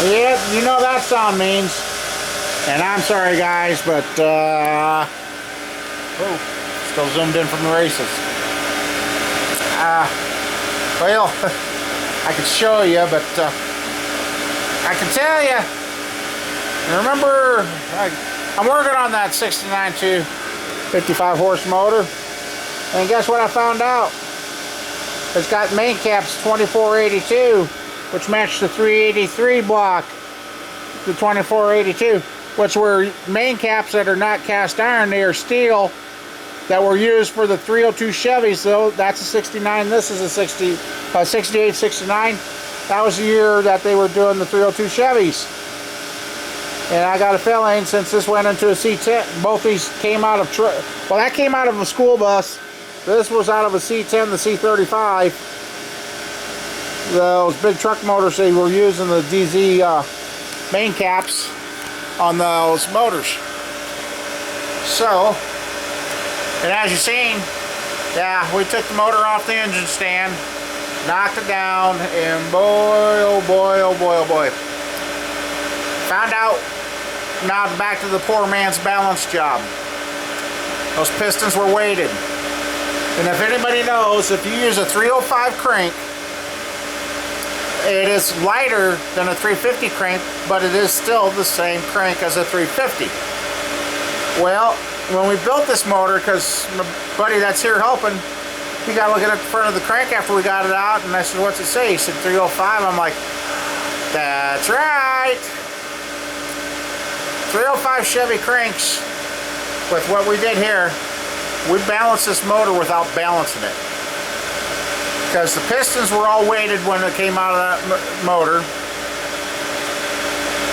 Yeah, you know that sound means. And I'm sorry guys, but oh, still zoomed in from the races. Well, I could show you, but I can tell you. Remember, I'm working on that 69 255 horse motor, and guess what I found out? It's got main caps 2482, which match the 383 block, the 2482, which were main caps that are not cast iron, they are steel, that were used for the 302 Chevys. So that's a 69, this is a 68, 69. That was the year that they were doing the 302 Chevys. And I got a feeling since this went into a C10, both these came out of, well, that came out of a school bus. This was out of a C10, the C35. Those big truck motors, they were using the DZ main caps on those motors. So, and as you've seen, yeah, we took the motor off the engine stand, knocked it down, and boy, oh boy, oh boy, oh boy. Found out, now back to the poor man's balance job. Those pistons were weighted. And if anybody knows, if you use a 305 crank, it is lighter than a 350 crank, but it is still the same crank as a 350. Well, when we built this motor, because my buddy that's here helping, he got looking at the front of the crank after we got it out, and I said, what's it say? He said 305. I'm like, that's right. 305 Chevy cranks, with what we did here, we balanced this motor without balancing it. Because the pistons were all weighted when it came out of that motor.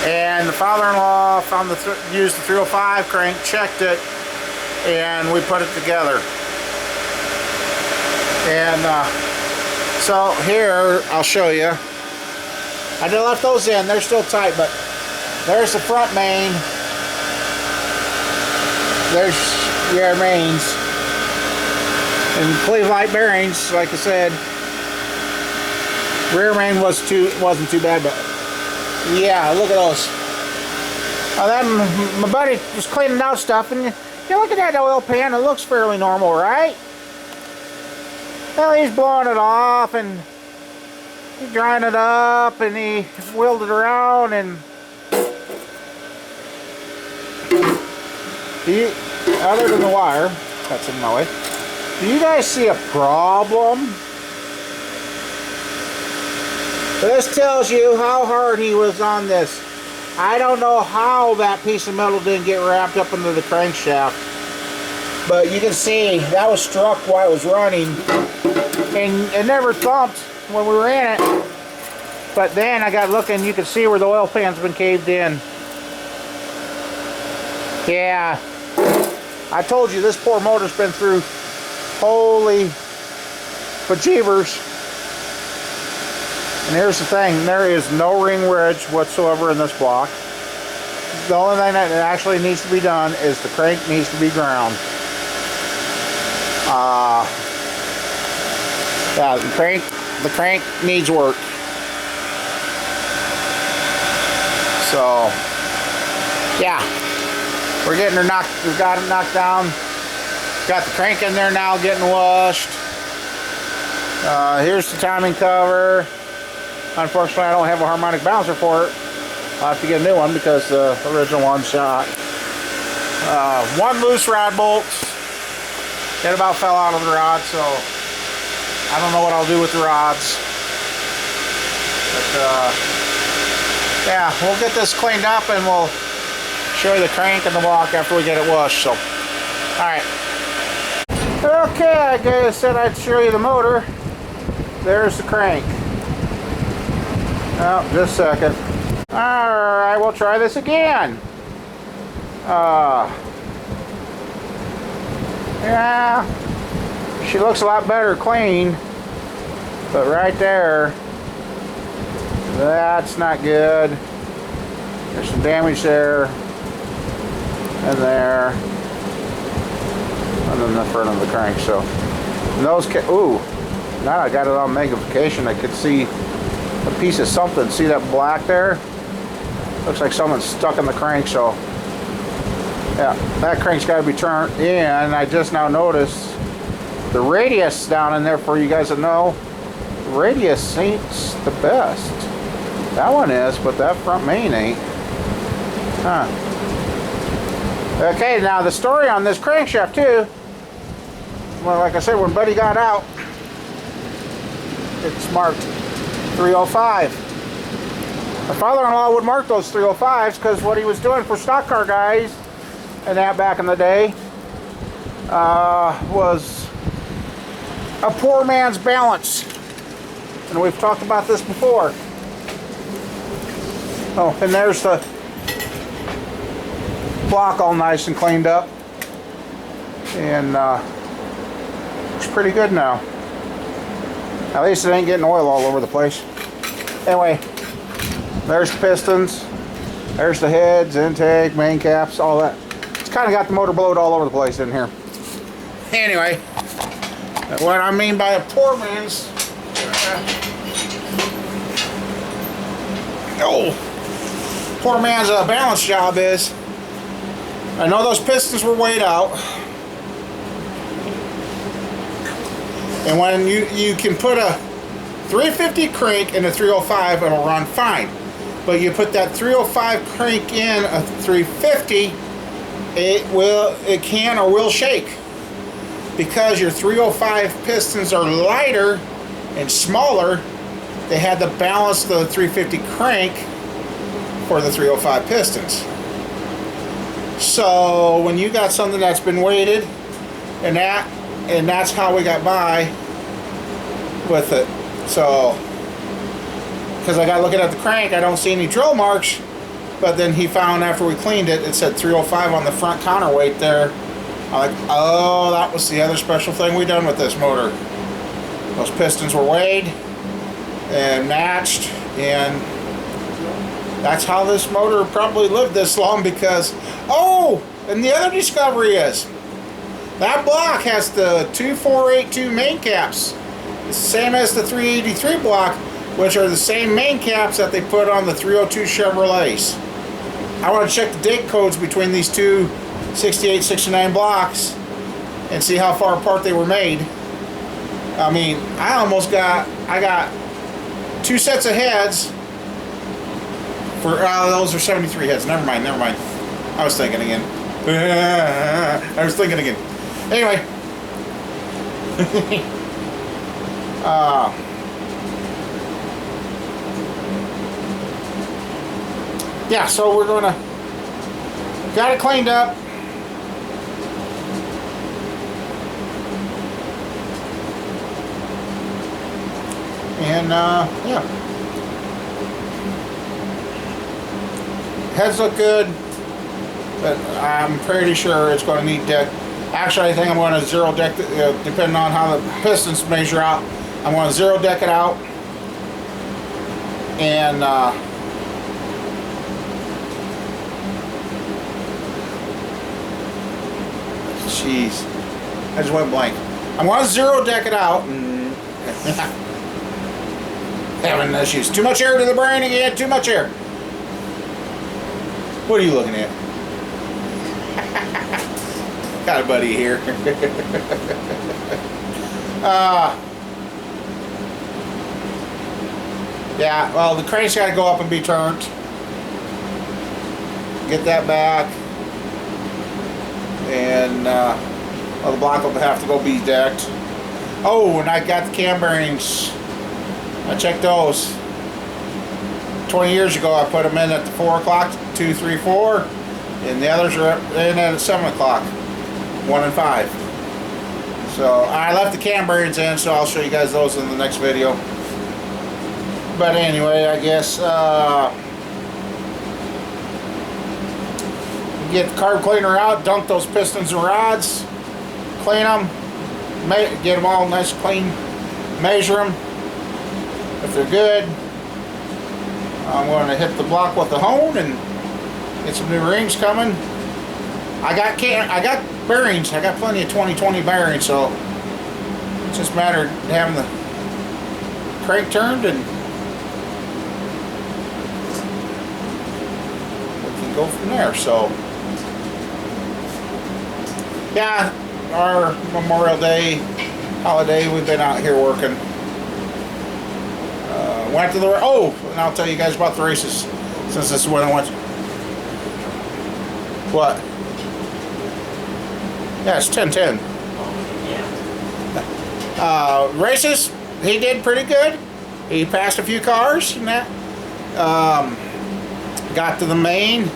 And the father-in-law found used the 305 crank, checked it, and we put it together. And so here, I'll show you. I did left those in, they're still tight, but there's the front main. There's your mains. And Cleveland bearings, like I said. Rear main wasn't too bad, but yeah, look at those. Then my buddy was cleaning out stuff, and you look at that oil pan, it looks fairly normal, right? Well, he's blowing it off, and he drying it up, and he wheeled it around, and other than the wire that's in my way, do you guys see a problem? This tells you how hard he was on this. I don't know how that piece of metal didn't get wrapped up into the crankshaft, but you can see that was struck while it was running, and it never thumped when we were in it. But then I got looking, you can see where the oil pan's been caved in. Yeah, I told you this poor motor's been through holy bejeebers. And here's the thing, there is no ring ridge whatsoever in this block. The only thing that actually needs to be done is the crank needs to be ground. Yeah, the crank needs work. So, yeah, we're getting her knocked. We've got it knocked down. Got the crank in there now, getting washed. Here's the timing cover. Unfortunately, I don't have a harmonic balancer for it. I'll have to get a new one because the original one's shot. One loose rod bolt. It about fell out of the rod, so I don't know what I'll do with the rods. But yeah, we'll get this cleaned up and we'll show you the crank and the block after we get it washed. So, alright. Okay, I guess I said I'd show you the motor. There's the crank. Oh, just a second. Alright, we'll try this again. Yeah, she looks a lot better clean, but right there, that's not good. There's some damage there, and there, and then the front of the crank. So, those ooh, now I got it on magnification. I could see a piece of something. See that black there? Looks like someone's stuck in the crank, so yeah, that crank's got to be turned in. I just now noticed the radius down in there, for you guys to know. The radius ain't the best. That one is, but that front main ain't. Huh. Okay, now the story on this crankshaft too. Well, like I said, when Buddy got out, it's marked 305. My father-in-law would mark those 305s because what he was doing for stock car guys and that back in the day was a poor man's balance. And we've talked about this before. Oh, and there's the block all nice and cleaned up. And it's pretty good now. At least it ain't getting oil all over the place. Anyway, there's the pistons. There's the heads, intake, main caps, all that. It's kind of got the motor blowed all over the place in here. Anyway, what I mean by a poor man's... poor man's balance job is, I know those pistons were weighed out, and when you can put a 350 crank in a 305, it'll run fine. But you put that 305 crank in a 350, it can or will shake, because your 305 pistons are lighter and smaller. They had to balance the 350 crank for the 305 pistons. So when you got something that's been weighted, and that's how we got by with it. So, because I got looking at the crank, I don't see any drill marks, but then he found after we cleaned it, it said 305 on the front counterweight there. I'm like, oh, that was the other special thing we done with this motor. Those pistons were weighed and matched, and that's how this motor probably lived this long. Because, oh, and the other discovery is that block has the 2482 main caps. It's the same as the 383 block, which are the same main caps that they put on the 302 Chevrolets. I want to check the date codes between these two 68, 69 blocks and see how far apart they were made. I mean, I got two sets of heads for, those are 73 heads. Never mind. I was thinking again. Anyway. Yeah, so we're gonna got it cleaned up. And yeah, heads look good, but I'm pretty sure it's going to need deck. Actually, I think I'm going to zero deck, depending on how the pistons measure out. I'm going to zero deck it out, and jeez, I just went blank. I'm going to zero deck it out. And having issues. Too much air to the brain again. Too much air. What are you looking at? Got a buddy here. Yeah, well, the crank's got to go up and be turned. Get that back. And well, the block will have to go be decked. Oh, and I got the cam bearings. I checked those. 20 years ago, I put them in at the 4 o'clock, 2, 3, 4, and the others are in at 7 o'clock, 1 and 5. So I left the cam bearings in, so I'll show you guys those in the next video. But anyway, I guess get the carb cleaner out, dump those pistons and rods, clean them, get them all nice and clean, measure them. If they're good, I'm going to hit the block with the hone and get some new rings coming. I got bearings. I got plenty of 2020 bearings, so it's just a matter of having the crank turned and go from there. So, yeah, our Memorial Day holiday, we've been out here working. Went to the, and I'll tell you guys about the races, since this is when I went. What? Yeah, it's 10-10. Races, he did pretty good. He passed a few cars and that. Got to the main.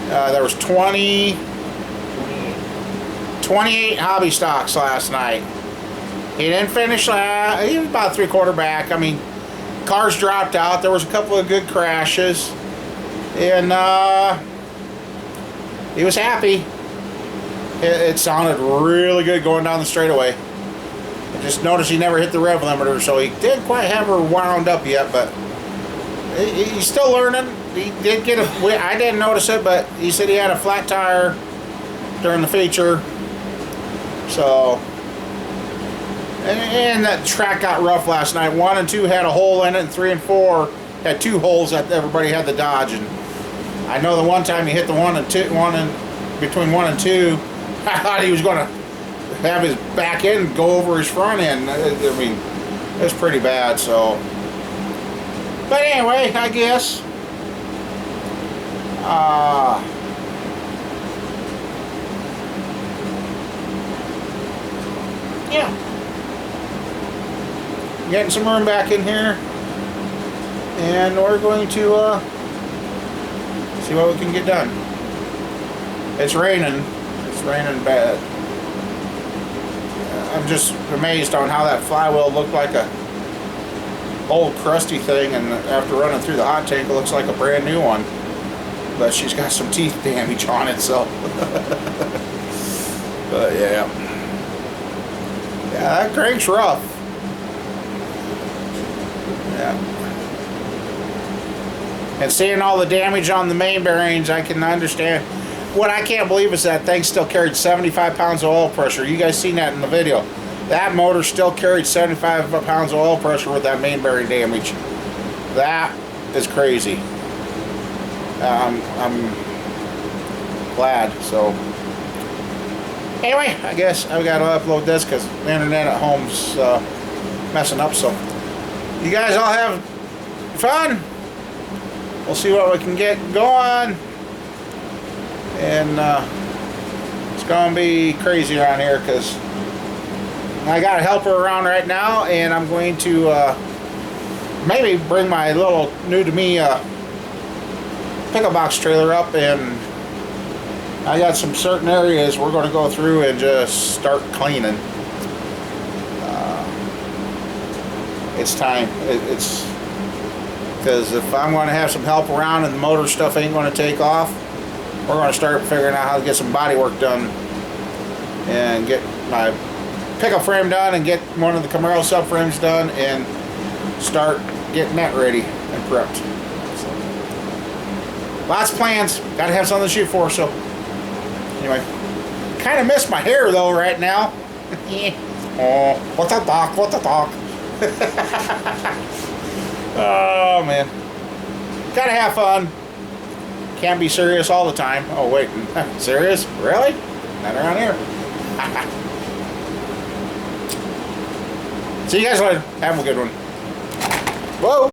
There was 28 hobby stocks last night. He didn't finish. He was about 3/4 back. I mean, cars dropped out. There was a couple of good crashes, and he was happy. It sounded really good going down the straightaway. I just noticed he never hit the rev limiter, so he didn't quite have her wound up yet, but he's still learning. He did get I didn't notice it, but he said he had a flat tire during the feature. So, and that track got rough last night. 1 and 2 had a hole in it, and 3 and 4 had 2 holes that everybody had to dodge. And I know the one time he hit the 1 and 2, between 1 and 2, I thought he was going to have his back end go over his front end. I mean, it was pretty bad. So, but anyway, I guess. Yeah. Getting some room back in here, and we're going to see what we can get done. It's raining. It's raining bad. I'm just amazed on how that flywheel looked like a old crusty thing, and after running through the hot tank, it looks like a brand new one. But she's got some teeth damage on it, so. But yeah. Yeah, that crank's rough. Yeah. And seeing all the damage on the main bearings, I can understand. What I can't believe is that thing still carried 75 pounds of oil pressure. You guys seen that in the video. That motor still carried 75 pounds of oil pressure with that main bearing damage. That is crazy. I'm glad. So anyway, I guess I've got to upload this because the internet at home's messing up. So you guys all have fun. We'll see what we can get going. And it's going to be crazy around here because I got a helper around right now, and I'm going to maybe bring my little new to me pickle box trailer up, and I got some certain areas we're going to go through and just start cleaning. It's time. It's because if I'm going to have some help around and the motor stuff ain't going to take off, we're going to start figuring out how to get some body work done and get my pickup frame done and get one of the Camaro subframes done and start getting that ready and prepped. So, lots of plans. Got to have something to shoot for. So anyway, kind of miss my hair though right now. Oh, what the talk? What the talk? Oh man, gotta have fun. Can't be serious all the time. Oh wait, serious? Really? Not around here. See you guys later. Have a good one. Whoa.